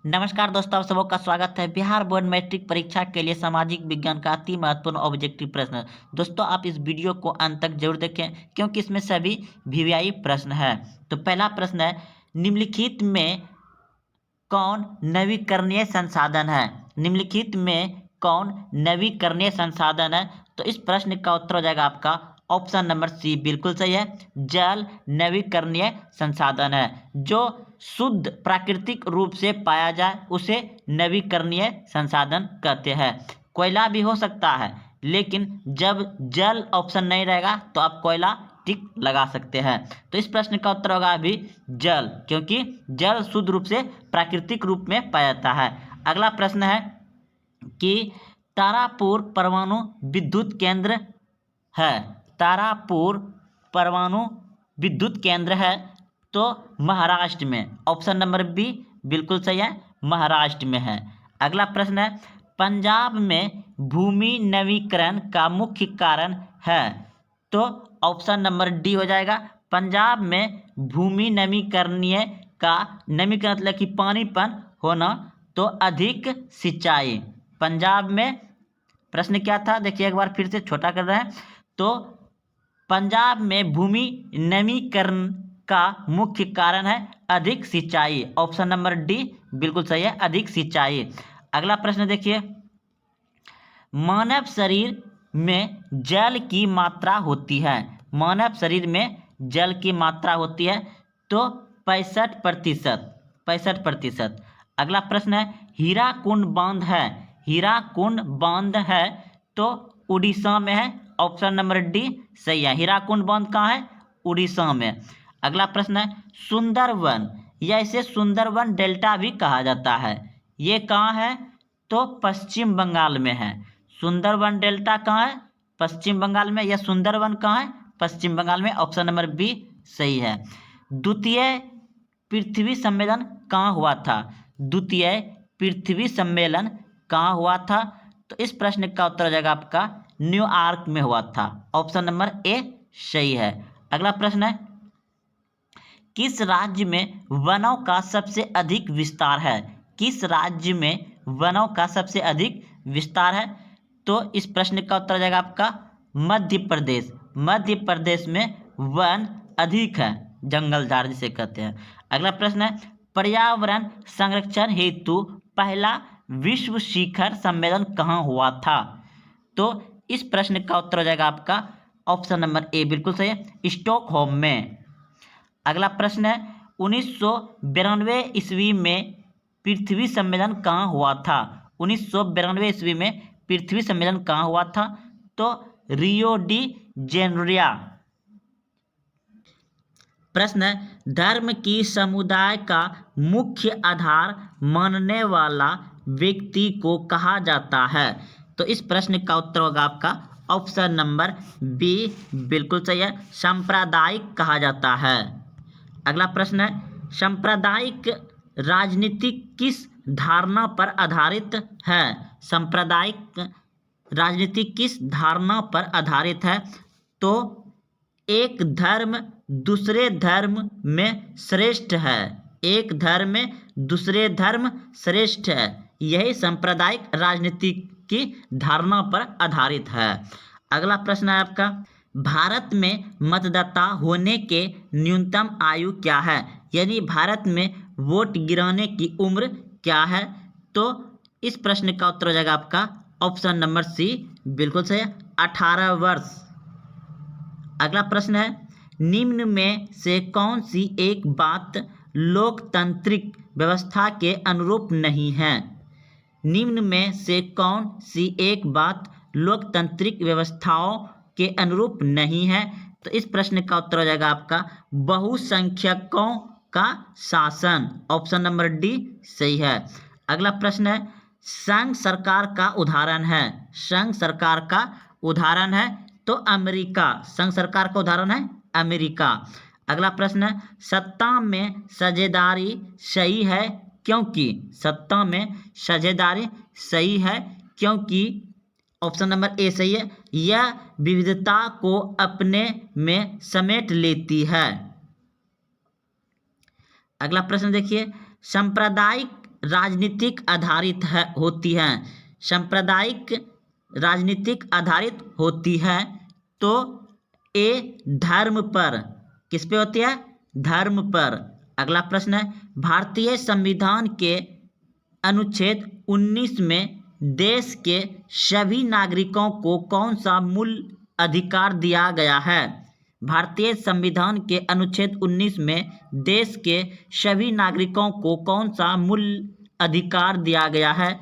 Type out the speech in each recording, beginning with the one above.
नमस्कार दोस्तों, आप सबों का स्वागत है। बिहार बोर्ड मैट्रिक परीक्षा के लिए सामाजिक विज्ञान का अति महत्वपूर्ण ऑब्जेक्टिव प्रश्न। दोस्तों, आप इस वीडियो को अंत तक जरूर देखें क्योंकि इसमें सभी वीवीआई प्रश्न है। तो पहला प्रश्न है, निम्नलिखित में कौन नवीकरणीय संसाधन है? निम्नलिखित में कौन नवीकरणीय संसाधन है? तो इस प्रश्न का उत्तर हो जाएगा आपका ऑप्शन नंबर सी, बिल्कुल सही है। जल नवीकरणीय संसाधन है। जो शुद्ध प्राकृतिक रूप से पाया जाए उसे नवीकरणीय संसाधन कहते हैं। कोयला भी हो सकता है, लेकिन जब जल ऑप्शन नहीं रहेगा तो आप कोयला टिक लगा सकते हैं। तो इस प्रश्न का उत्तर होगा अभी जल, क्योंकि जल शुद्ध रूप से प्राकृतिक रूप में पाया जाता है। अगला प्रश्न है कि तारापुर परमाणु विद्युत केंद्र है। तारापुर परमाणु विद्युत केंद्र है तो महाराष्ट्र में। ऑप्शन नंबर बी बिल्कुल सही है, महाराष्ट्र में है। अगला प्रश्न है, पंजाब में भूमि नवीकरण का मुख्य कारण है। तो ऑप्शन नंबर डी हो जाएगा। पंजाब में भूमि नवीकरणीय का नवीकरण मतलब कि पानीपन होना, तो अधिक सिंचाई। पंजाब में प्रश्न क्या था देखिए एक बार फिर से छोटा कर रहे हैं। तो पंजाब में भूमि नवीकरण का मुख्य कारण है अधिक सिंचाई। ऑप्शन नंबर डी बिल्कुल सही है, अधिक सिंचाई। अगला प्रश्न देखिए, मानव शरीर में जल की मात्रा होती है। मानव शरीर में जल की मात्रा होती है तो 65%। 65%। अगला प्रश्न है, हीराकुंड बांध है। हीराकुंड बांध है तो उड़ीसा में है। ऑप्शन नंबर डी सही है। हीराकुंड बांध कहाँ है? उड़ीसा में। अगला प्रश्न है, सुंदरवन या इसे सुंदरवन डेल्टा भी कहा जाता है, ये कहाँ है? तो पश्चिम बंगाल में है। सुंदरवन डेल्टा कहाँ है? पश्चिम बंगाल में। या सुंदरवन कहाँ है? पश्चिम बंगाल में। ऑप्शन नंबर बी सही है। द्वितीय पृथ्वी सम्मेलन कहाँ हुआ था? द्वितीय पृथ्वी सम्मेलन कहाँ हुआ था? तो इस प्रश्न का उत्तर हो जाएगा आपका न्यूयॉर्क में हुआ था। ऑप्शन नंबर ए सही है। अगला प्रश्न है, किस राज्य में वनों का सबसे अधिक विस्तार है? किस राज्य में वनों का सबसे अधिक विस्तार है? तो इस प्रश्न का उत्तर हो जाएगा आपका मध्य प्रदेश। मध्य प्रदेश में वन अधिक है, जंगल झाड़ जिसे कहते हैं। अगला प्रश्न है, पर्यावरण संरक्षण हेतु पहला विश्व शिखर सम्मेलन कहाँ हुआ था? तो इस प्रश्न का उत्तर हो जाएगा आपका ऑप्शन नंबर ए बिल्कुल सही है, स्टॉकहोम में। अगला प्रश्न है, 1992 ईस्वी में पृथ्वी सम्मेलन कहाँ हुआ था? 1992 ईस्वी में पृथ्वी सम्मेलन कहाँ हुआ था? तो रियो डी जेनेरियो। प्रश्न है, धर्म की समुदाय का मुख्य आधार मानने वाला व्यक्ति को कहा जाता है? तो इस प्रश्न का उत्तर होगा आपका ऑप्शन नंबर बी बिल्कुल सही है, सांप्रदायिक कहा जाता है। अगला प्रश्न है, सांप्रदायिक राजनीति किस धारणा पर आधारित है? सांप्रदायिक राजनीति किस धारणा पर आधारित है? तो एक धर्म दूसरे धर्म में श्रेष्ठ है। एक धर्म में दूसरे धर्म श्रेष्ठ है, यही सांप्रदायिक राजनीति की धारणा पर आधारित है। अगला प्रश्न है आपका, भारत में मतदाता होने के न्यूनतम आयु क्या है? यानी भारत में वोट गिराने की उम्र क्या है? तो इस प्रश्न का उत्तर हो जाएगा आपका ऑप्शन नंबर सी बिल्कुल सही है, 18 वर्ष। अगला प्रश्न है, निम्न में से कौन सी एक बात लोकतांत्रिक व्यवस्था के अनुरूप नहीं है? निम्न में से कौन सी एक बात लोकतांत्रिक व्यवस्थाओं के अनुरूप नहीं है? तो इस प्रश्न का उत्तर हो जाएगा आपका बहुसंख्यकों का शासन। ऑप्शन नंबर डी सही है। अगला प्रश्न है, संघ सरकार का उदाहरण है। संघ सरकार का उदाहरण है तो अमेरिका। संघ सरकार का उदाहरण है अमेरिका। अगला प्रश्न है, सत्ता में साझेदारी सही है क्योंकि? सत्ता में साझेदारी सही है क्योंकि ऑप्शन नंबर ए सही है, यह विविधता को अपने में समेट लेती है। अगला प्रश्न देखिए, सांप्रदायिक राजनीतिक आधारित होती हैं, सांप्रदायिक राजनीतिक आधारित होती है, तो ए धर्म पर। किस पे होती है? धर्म पर। अगला प्रश्न है, भारतीय संविधान के अनुच्छेद 19 में देश के सभी नागरिकों को कौन सा मूल अधिकार दिया गया है? भारतीय संविधान के अनुच्छेद 19 में देश के सभी नागरिकों को कौन सा मूल अधिकार दिया गया है?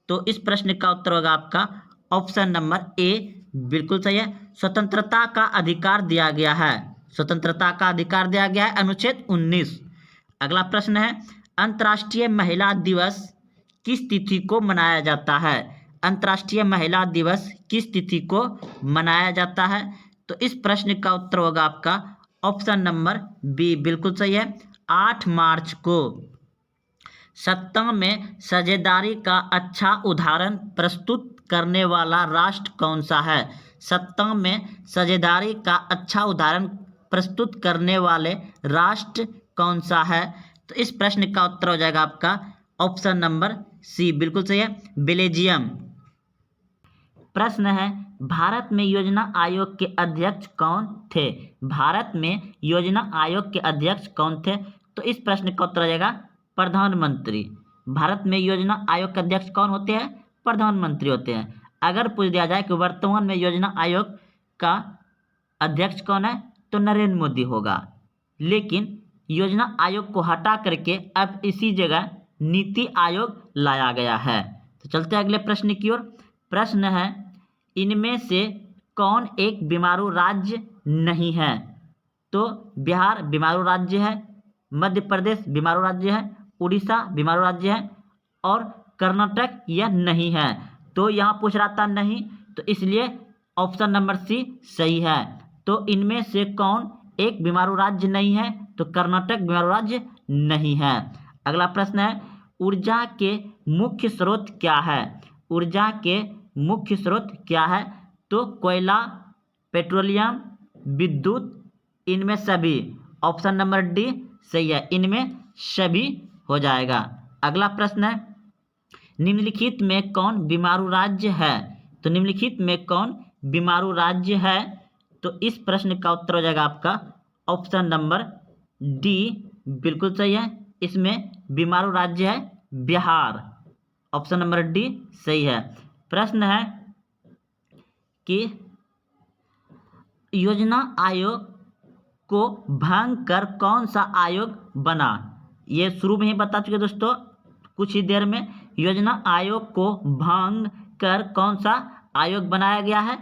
तो इस प्रश्न का उत्तर होगा आपका ऑप्शन नंबर ए, बिल्कुल सही है। स्वतंत्रता का अधिकार दिया गया है, स्वतंत्रता का अधिकार दिया गया है, अनुच्छेद 19। अगला प्रश्न है, अंतर्राष्ट्रीय महिला दिवस किस तिथि को मनाया जाता है? अंतर्राष्ट्रीय महिला दिवस किस तिथि को मनाया जाता है? तो इस प्रश्न का उत्तर होगा आपका ऑप्शन नंबर बी, बिल्कुल सही है, 8 मार्च को। सत्ता में साझेदारी का अच्छा उदाहरण प्रस्तुत करने वाला राष्ट्र कौन सा है? सत्ता में साझेदारी का अच्छा उदाहरण प्रस्तुत करने वाले राष्ट्र कौन सा है? तो इस प्रश्न का उत्तर हो जाएगा आपका ऑप्शन नंबर सी, बिल्कुल सही है, बेल्जियम। प्रश्न है, भारत में योजना आयोग के अध्यक्ष कौन थे? भारत में योजना आयोग के अध्यक्ष कौन थे? तो इस प्रश्न का उत्तर हो जाएगा प्रधानमंत्री। भारत में योजना आयोग के अध्यक्ष कौन होते हैं? प्रधानमंत्री होते हैं। अगर पूछ दिया जाए कि वर्तमान में योजना आयोग का अध्यक्ष कौन है, तो नरेंद्र मोदी होगा। लेकिन योजना आयोग को हटा करके अब इसी जगह नीति आयोग लाया गया है। तो चलते हैं अगले प्रश्न की ओर। प्रश्न है, इनमें से कौन एक बीमारू राज्य नहीं है? तो बिहार बीमारू राज्य है, मध्य प्रदेश बीमारू राज्य है, उड़ीसा बीमारू राज्य है और कर्नाटक यह नहीं है। तो यहाँ पूछ रहा था नहीं, तो इसलिए ऑप्शन नंबर सी सही है। तो इनमें से कौन एक बीमारू राज्य नहीं है? तो कर्नाटक बीमारू राज्य नहीं है। अगला प्रश्न है, ऊर्जा के मुख्य स्रोत क्या है? ऊर्जा के मुख्य स्रोत क्या है? तो कोयला, पेट्रोलियम, विद्युत, इनमें सभी। ऑप्शन नंबर डी सही है, इनमें सभी हो जाएगा। अगला प्रश्न है, निम्नलिखित में कौन बीमारू राज्य है? तो निम्नलिखित में कौन बीमारू राज्य है? तो इस प्रश्न का उत्तर हो जाएगा आपका ऑप्शन नंबर डी, बिल्कुल सही है, इसमें बीमारू राज्य है बिहार। ऑप्शन नंबर डी सही है। प्रश्न है कि योजना आयोग को भंग कर कौन सा आयोग बना? ये शुरू में ही बता चुके दोस्तों, कुछ ही देर में। योजना आयोग को भंग कर कौन सा आयोग बनाया गया है?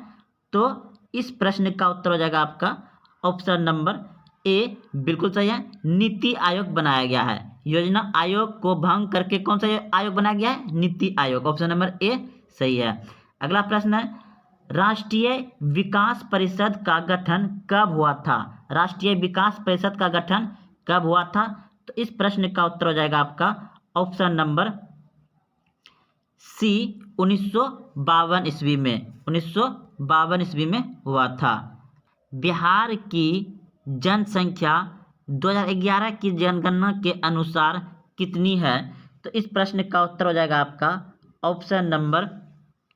तो इस प्रश्न का उत्तर हो जाएगा आपका ऑप्शन नंबर ए, बिल्कुल सही है, नीति आयोग बनाया गया है। योजना आयोग को भंग करके कौन सा आयोग बनाया गया है? NITI Aayog. Option number A सही है। अगला प्रश्न है, राष्ट्रीय विकास परिषद का गठन कब हुआ था? राष्ट्रीय विकास परिषद का गठन कब हुआ था? तो इस प्रश्न का उत्तर हो जाएगा आपका ऑप्शन नंबर सी, 1952 ईस्वी में। 1952 ईस्वी में हुआ था। बिहार की जनसंख्या 2011 की जनगणना के अनुसार कितनी है? तो इस प्रश्न का उत्तर हो जाएगा आपका ऑप्शन नंबर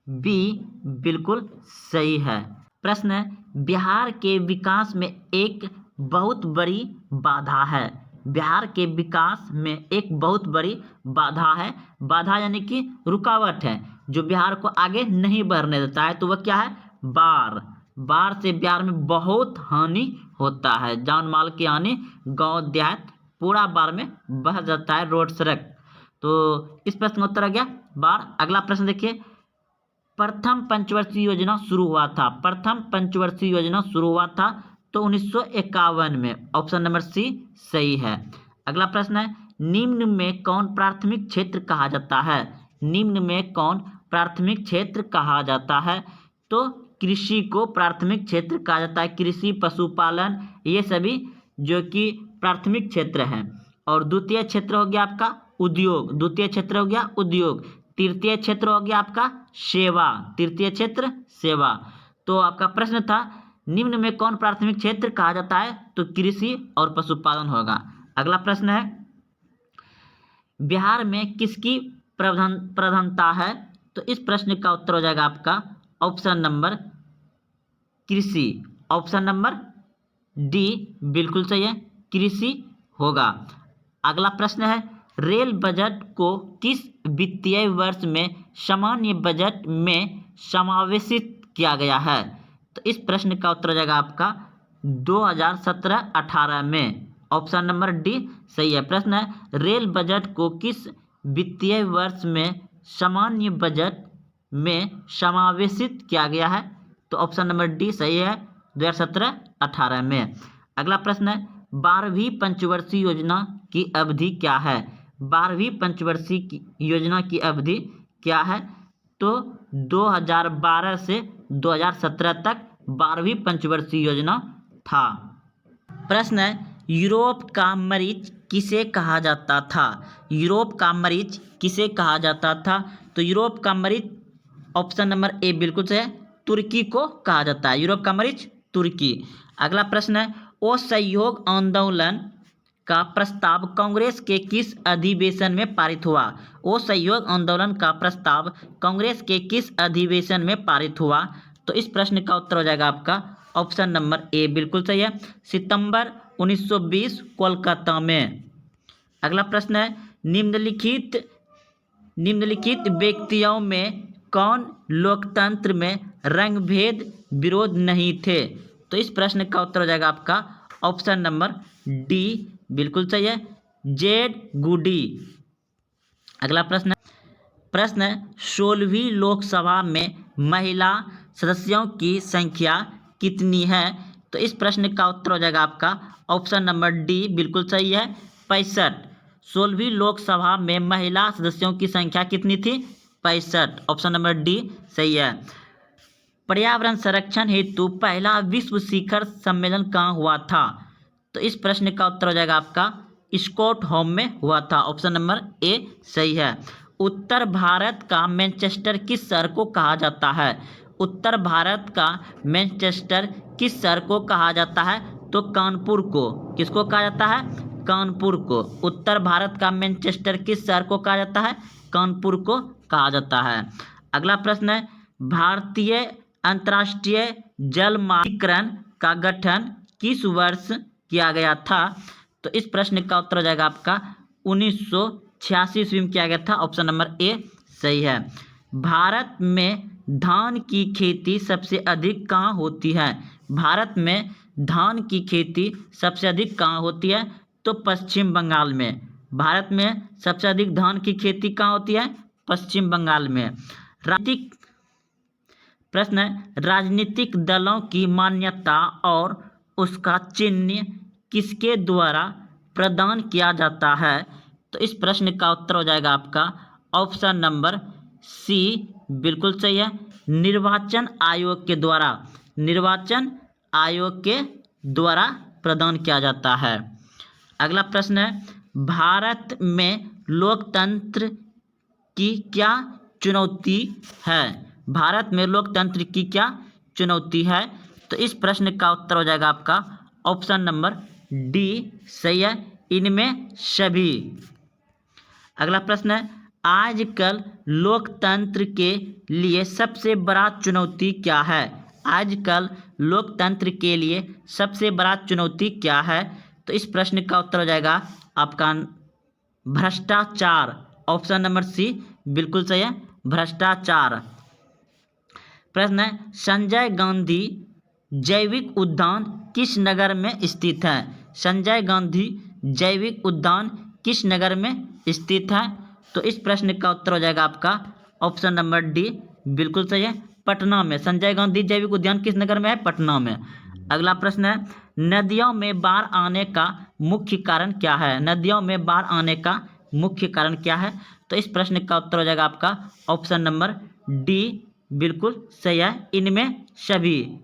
बी, बिल्कुल सही है। प्रश्न है, बिहार के विकास में एक बहुत बड़ी बाधा है। बिहार के विकास में एक बहुत बड़ी बाधा है। बाधा यानी कि रुकावट है, जो बिहार को आगे नहीं बढ़ने देता है। तो वह क्या है? बाढ़। बाढ़ से बिहार में बहुत हानि होता है, जान माल की हानि, गांव देहात पूरा बाढ़ में बह जाता है, रोड सड़क। तो इस प्रश्न का उत्तर आ गया बाढ़। अगला प्रश्न देखिए, प्रथम पंचवर्षीय योजना शुरू हुआ था। प्रथम पंचवर्षीय योजना शुरू हुआ था तो 1951 में। ऑप्शन नंबर सी सही है। अगला प्रश्न है, निम्न में कौन प्राथमिक क्षेत्र कहा जाता है? निम्न में कौन प्राथमिक क्षेत्र कहा जाता है? तो कृषि को प्राथमिक क्षेत्र कहा जाता है। कृषि, पशुपालन, ये सभी जो कि प्राथमिक क्षेत्र हैं। और द्वितीय क्षेत्र हो गया आपका उद्योग। द्वितीय क्षेत्र हो गया उद्योग। तृतीय क्षेत्र हो गया आपका सेवा। तृतीय क्षेत्र सेवा। तो आपका प्रश्न था, निम्न में कौन प्राथमिक क्षेत्र कहा जाता है? तो कृषि और पशुपालन होगा। अगला प्रश्न है, बिहार में किसकी प्रधानता है? तो इस प्रश्न का उत्तर हो जाएगा आपका ऑप्शन नंबर कृषि। ऑप्शन नंबर डी बिल्कुल सही है, कृषि होगा। अगला प्रश्न है, रेल बजट को किस वित्तीय वर्ष में सामान्य बजट में समावेशित किया गया है? तो इस प्रश्न का उत्तर हो जाएगा आपका 2017-18 में। ऑप्शन नंबर डी सही है। प्रश्न है, रेल बजट को किस वित्तीय वर्ष में सामान्य बजट में समावेशित किया गया है? तो ऑप्शन नंबर डी सही है, 2017-18 में। अगला प्रश्न है, 12वीं पंचवर्षीय योजना की अवधि क्या है? 12वीं पंचवर्षीय योजना की अवधि क्या है? तो 2012 से 2017 तक 12वीं पंचवर्षीय योजना था। प्रश्न है, यूरोप का मरीच किसे कहा जाता था? यूरोप का मरीच किसे कहा जाता था? तो यूरोप का मरीच ऑप्शन नंबर ए बिल्कुल सही है, तुर्की को कहा जाता है। यूरोप का मरीच तुर्की। अगला प्रश्न है, असहयोग आंदोलन का प्रस्ताव कांग्रेस के किस अधिवेशन में पारित हुआ? असहयोग आंदोलन का प्रस्ताव कांग्रेस के किस अधिवेशन में पारित हुआ? तो इस प्रश्न का उत्तर हो जाएगा आपका ऑप्शन नंबर ए बिल्कुल सही है, सितंबर 1920 कोलकाता में। अगला प्रश्न है, निम्नलिखित व्यक्तियों में कौन लोकतंत्र में रंगभेद विरोध नहीं थे? तो इस प्रश्न का उत्तर हो जाएगा आपका ऑप्शन नंबर डी बिल्कुल सही है, जेड गुडी। अगला प्रश्न है, 16वीं लोकसभा में महिला सदस्यों की संख्या कितनी है? तो इस प्रश्न का उत्तर हो जाएगा आपका ऑप्शन नंबर डी बिल्कुल सही है, 65। 16वीं लोकसभा में महिला सदस्यों की संख्या कितनी थी? 65। ऑप्शन नंबर डी सही है। पर्यावरण संरक्षण हेतु पहला विश्व शिखर सम्मेलन कहाँ हुआ था? तो इस प्रश्न का उत्तर हो जाएगा आपका स्टॉकहोम में हुआ था। ऑप्शन नंबर ए सही है। उत्तर भारत का मैनचेस्टर किस शहर को कहा जाता है? उत्तर भारत का मैनचेस्टर किस शहर को कहा जाता है? तो कानपुर को। किसको कहा जाता है? कानपुर को। उत्तर भारत का मैनचेस्टर किस शहर को कहा जाता है? कानपुर को कहा जाता है। अगला प्रश्न है, भारतीय अंतर्राष्ट्रीय जल मानकीकरण का गठन किस वर्ष किया गया था? तो इस प्रश्न का उत्तर हो जाएगा आपका 1986 ईस्वी में किया गया था। ऑप्शन नंबर ए सही है। भारत में धान की खेती सबसे अधिक कहाँ होती है? भारत में धान की खेती सबसे अधिक कहाँ होती है? तो पश्चिम बंगाल में। भारत में सबसे अधिक धान की खेती कहाँ होती है? पश्चिम बंगाल में। राजनीतिक प्रश्न है, राजनीतिक दलों की मान्यता और उसका चिन्ह किसके द्वारा प्रदान किया जाता है? तो इस प्रश्न का उत्तर हो जाएगा आपका ऑप्शन नंबर सी बिल्कुल सही है, निर्वाचन आयोग के द्वारा। निर्वाचन आयोग के द्वारा प्रदान किया जाता है। अगला प्रश्न है, भारत में लोकतंत्र की क्या चुनौती है? भारत में लोकतंत्र की क्या चुनौती है? तो इस प्रश्न का उत्तर हो जाएगा आपका ऑप्शन नंबर डी सही है, इनमें सभी। अगला प्रश्न है, आजकल लोकतंत्र के लिए सबसे बड़ा चुनौती क्या है? आजकल लोकतंत्र के लिए सबसे बड़ा चुनौती क्या है? तो इस प्रश्न का उत्तर हो जाएगा आपका भ्रष्टाचार। ऑप्शन नंबर सी बिल्कुल सही है, भ्रष्टाचार। प्रश्न है, संजय गांधी जैविक उद्यान किस नगर में स्थित है? संजय गांधी जैविक उद्यान किस नगर में स्थित है? तो इस प्रश्न का उत्तर हो जाएगा आपका ऑप्शन नंबर डी बिल्कुल सही है, पटना में। संजय गांधी जैविक उद्यान किस नगर में है? पटना में। अगला प्रश्न है, नदियों में बाढ़ आने का मुख्य कारण क्या है? नदियों में बाढ़ आने का मुख्य कारण क्या है? तो इस प्रश्न का उत्तर हो जाएगा आपका ऑप्शन नंबर डी बिल्कुल सही है, इनमें सभी।